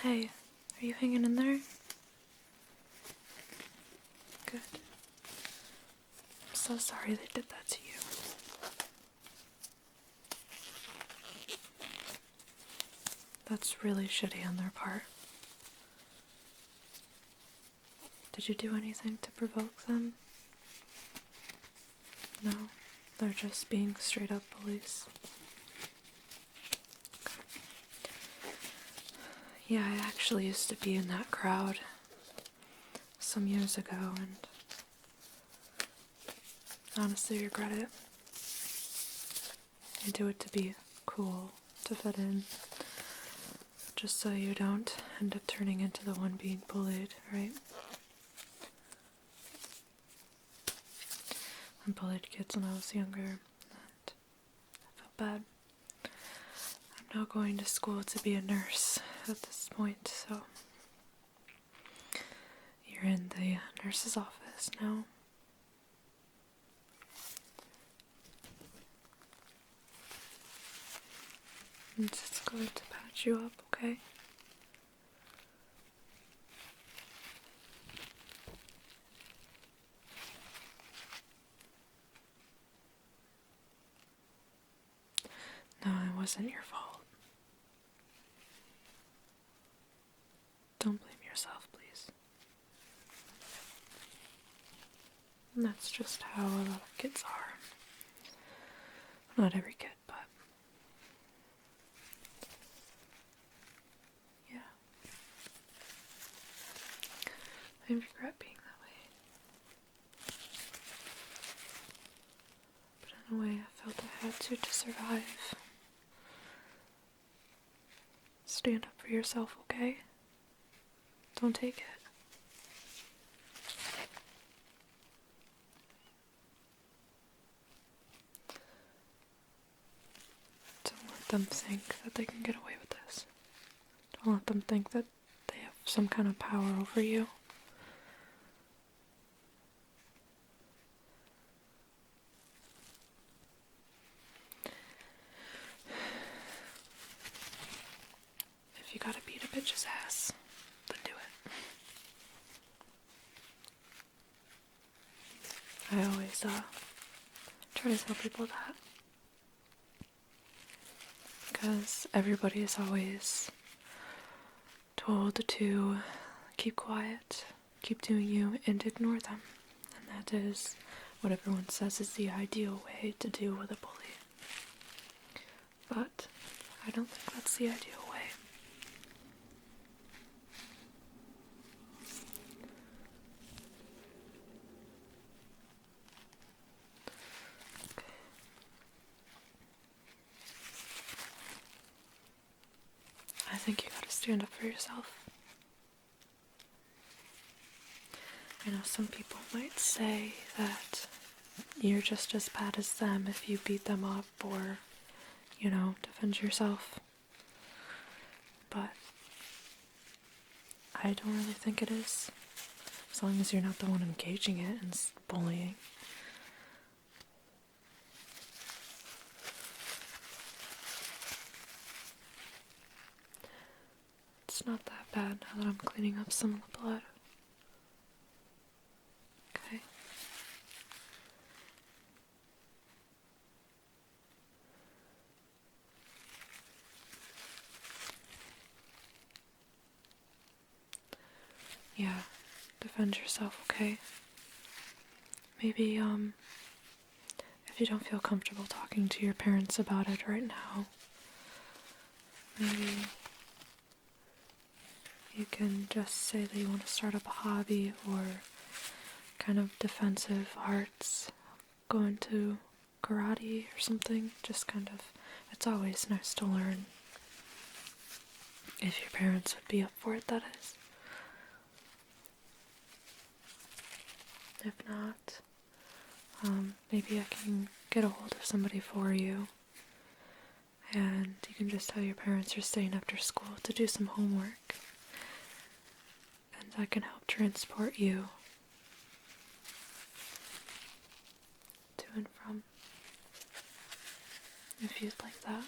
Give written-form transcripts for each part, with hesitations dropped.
Hey, are you hanging in there? Good. I'm so sorry they did that to you. That's really shitty on their part. Did you do anything to provoke them? No, they're just being straight up bullies. Yeah, I actually used to be in that crowd some years ago, and honestly regret it. I do it to be cool, to fit in, just so you don't end up turning into the one being bullied, right? I bullied kids when I was younger, and I felt bad. I'm now going to school to be a nurse at this point, so you're in the nurse's office now. I'm just going to patch you up, okay? No, it wasn't your fault. Don't blame yourself, please. And that's just how a lot of kids are. Not every kid, but yeah. I regret being that way. But in a way, I felt I had to survive. Stand up for yourself, okay? Don't take it. Don't let them think that they can get away with this. Don't let them think that they have some kind of power over you. If you gotta beat a bitch's ass, then do it. I always, try to tell people that. Because everybody is always told to keep quiet, keep doing you, and ignore them. And that is what everyone says is the ideal way to deal with a bully. But I don't think that's the ideal way. Okay. I think you gotta stand up for yourself. I know some people might say that you're just as bad as them if you beat them up or, defend yourself. But I don't really think it is. As long as you're not the one engaging it and bullying. It's not that bad now that I'm cleaning up some of the blood. Okay. Yeah, defend yourself, okay? Maybe, if you don't feel comfortable talking to your parents about it right now, maybe you can just say that you want to start up a hobby or kind of defensive arts, go into karate or something. Just kind of, it's always nice to learn. If your parents would be up for it, that is. If not, maybe I can get a hold of somebody for you. And you can just tell your parents you're staying after school to do some homework. And I can help transport you to and from, if you'd like that.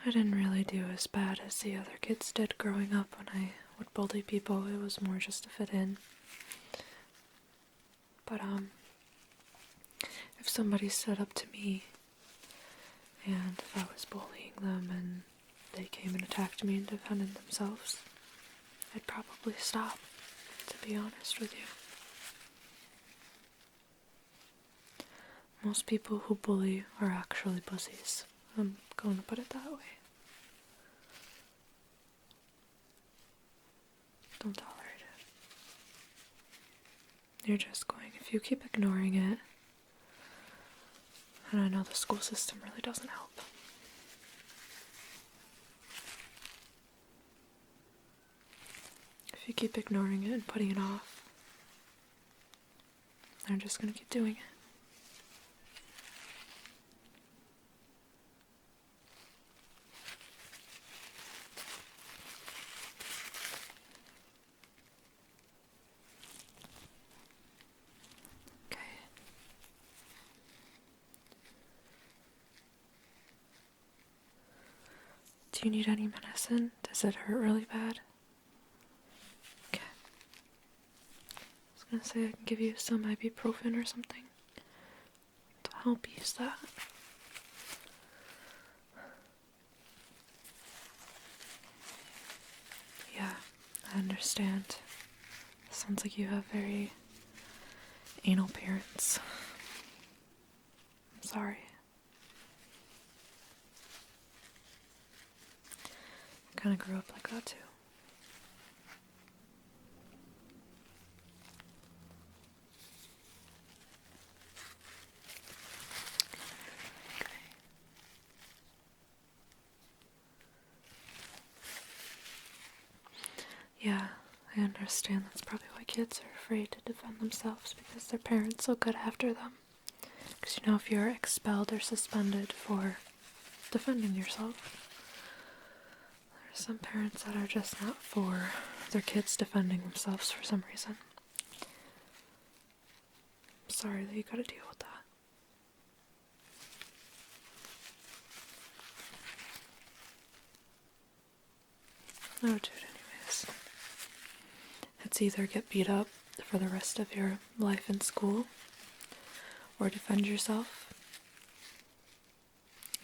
I didn't really do as bad as the other kids did growing up when I would bully people. It was more just to fit in. But, if somebody stood up to me and if I was bullying them and they came and attacked me and defended themselves, I'd probably stop, to be honest with you. Most people who bully are actually pussies. I'm going to put it that way. Don't tolerate it. You're just going, if you keep ignoring it, and I know the school system really doesn't help. If you keep ignoring it and putting it off, they're just going to keep doing it. Do you need any medicine? Does it hurt really bad? Okay. I was gonna say I can give you some ibuprofen or something to help ease that. Yeah, I understand. Sounds like you have very anal parents. I'm sorry. I kind of grew up like that too. Yeah, I understand that's probably why kids are afraid to defend themselves, because their parents will get after them. Because you know, if you're expelled or suspended for defending yourself, there's some parents that are just not for their kids defending themselves for some reason. I'm sorry that you gotta deal with that. Oh, dude, anyways. It's either get beat up for the rest of your life in school, or defend yourself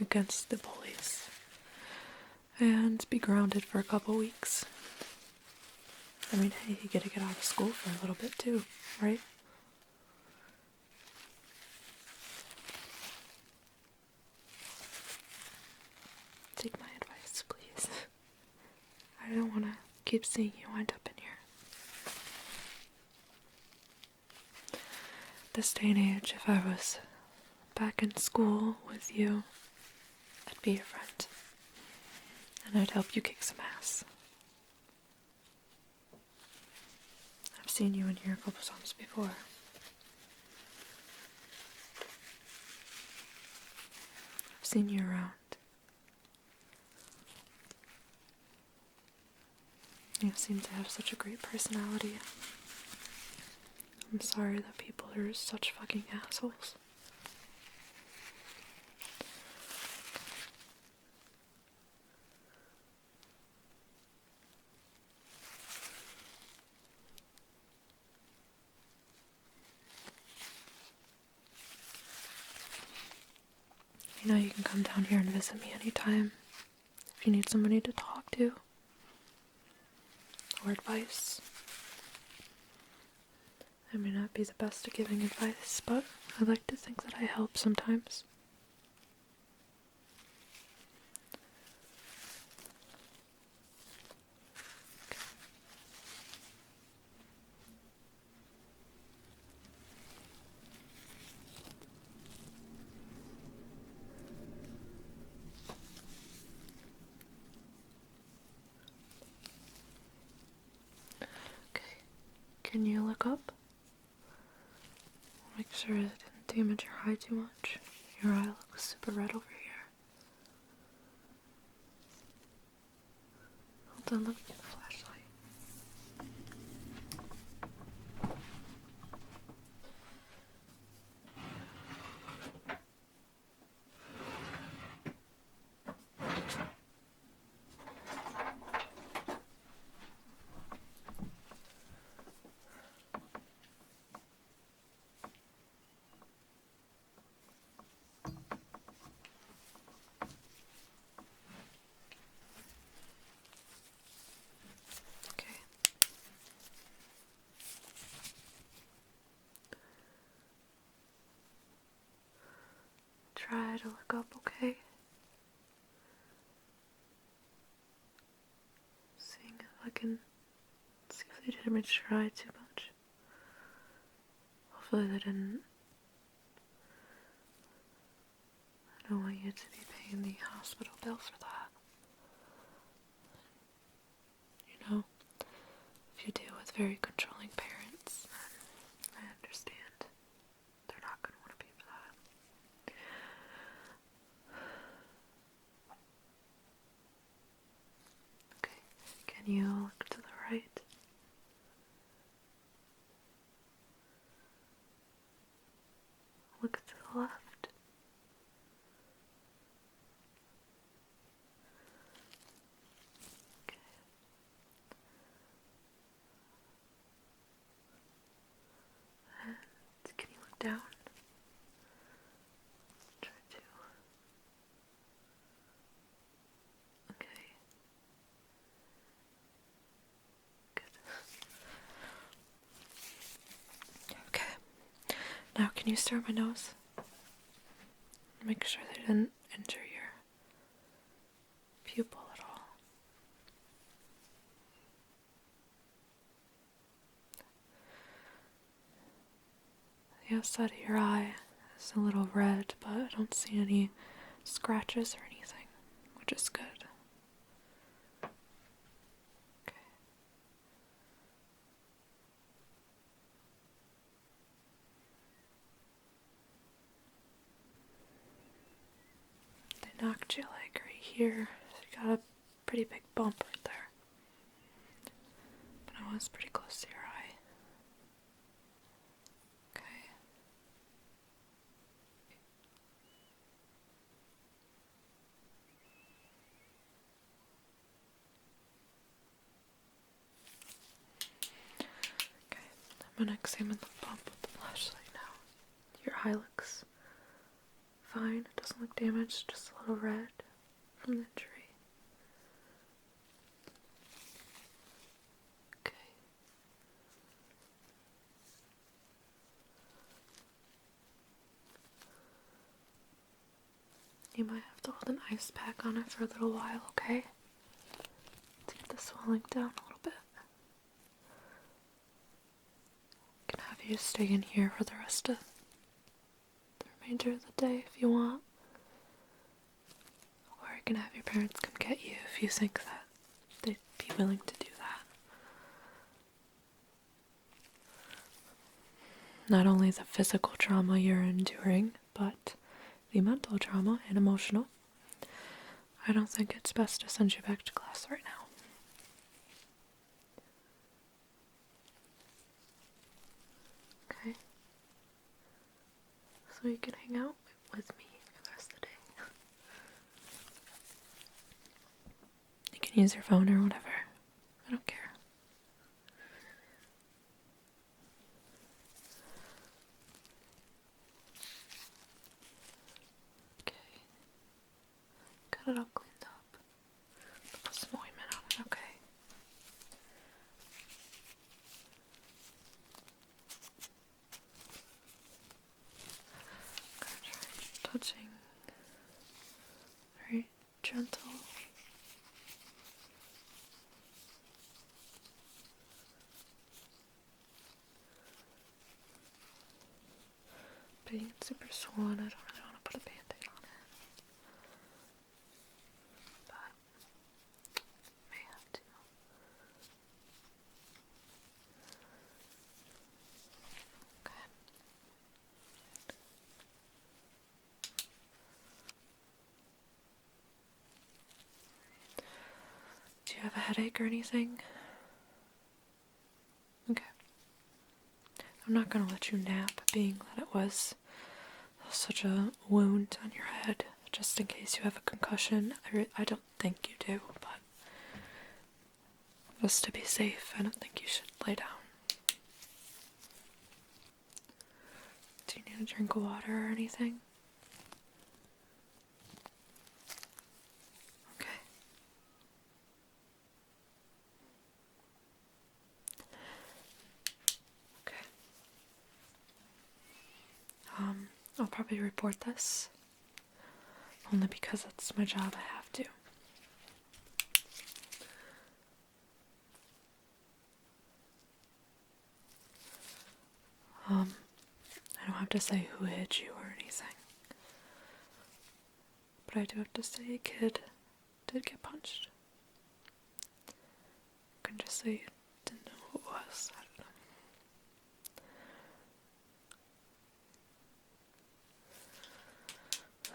against the bullies and be grounded for a couple weeks. I mean, hey, you get to get out of school for a little bit too, right? Take my advice, please. I don't want to keep seeing you wind up in here. This day and age, if I was back in school with you, I'd be your friend. And I'd help you kick some ass. I've seen you in here a couple times before. I've seen you around. You seem to have such a great personality. I'm sorry that people are such fucking assholes. You know, you can come down here and visit me anytime if you need somebody to talk to or advice. I may not be the best at giving advice, but I like to think that I help sometimes. Okay, can you look up? Make sure it didn't damage your eye too much. Your eye looks super red over here. Hold on, let me get the flashlight. to look up, okay? Seeing if I can see if they didn't try too much. Hopefully they didn't. I don't want you to be paying the hospital bill for that. You know, if you deal with very controlling parents, then I understand. They're not going to want to pay for that. Okay, can you look to the right? Look to the left. Okay. And can you look down? Try to. Okay. Good. Okay. Now can you stare at my nose? Make sure they didn't injure your pupil at all. The outside of your eye is a little red, but I don't see any scratches or anything, which is good. Okay. They knocked you like right here. You got a pretty big bump right there. But I was pretty close to your eye. Okay. Okay. I'm gonna examine the bump with the flashlight now. Your eye looks fine. It doesn't look damaged, just a little red from the injury. Okay. You might have to hold an ice pack on it for a little while, okay? To get the swelling down a little bit. I can have you stay in here for the rest of the remainder of the day if you want. Or I can have your parents come get you if you think that they'd be willing to do that. Not only the physical trauma you're enduring, but the mental trauma and emotional. I don't think it's best to send you back to class right now. Okay? So you can hang out with me for the rest of the day. You can use your phone or whatever. I don't care. Okay. Got it all cleaned up. Put some ointment on it, okay? Gonna try touching very gentle. Being super swollen, I don't really want to put a band-aid on it. But may have to. Okay. Do you have a headache or anything? Okay. I'm not gonna let you nap, being that it was such a wound on your head, just in case you have a concussion. I don't think you do, but just to be safe, I don't think you should lay down. Do you need a drink of water or anything? Okay. Okay. I'll probably report this only because it's my job, I have to. I don't have to say who hit you or anything. But I do have to say a kid did get punched. I can just say you didn't know who it was. I don't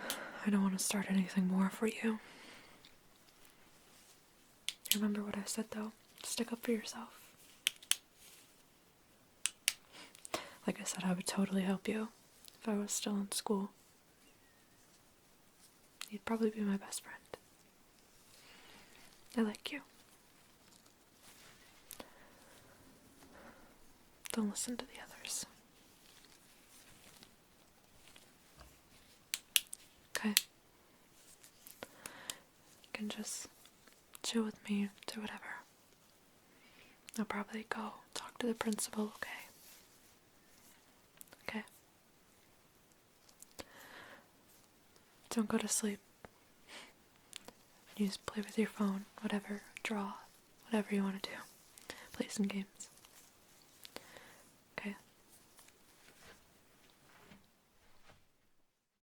know. I don't want to start anything more for you. You remember what I said though? Stick up for yourself. Like I said, I would totally help you if I was still in school. You'd probably be my best friend. I like you. Don't listen to the others. Okay? You can just chill with me, do whatever. I'll probably go talk to the principal, okay? Okay? Don't go to sleep. You just play with your phone, whatever, draw, whatever you want to do. Play some games.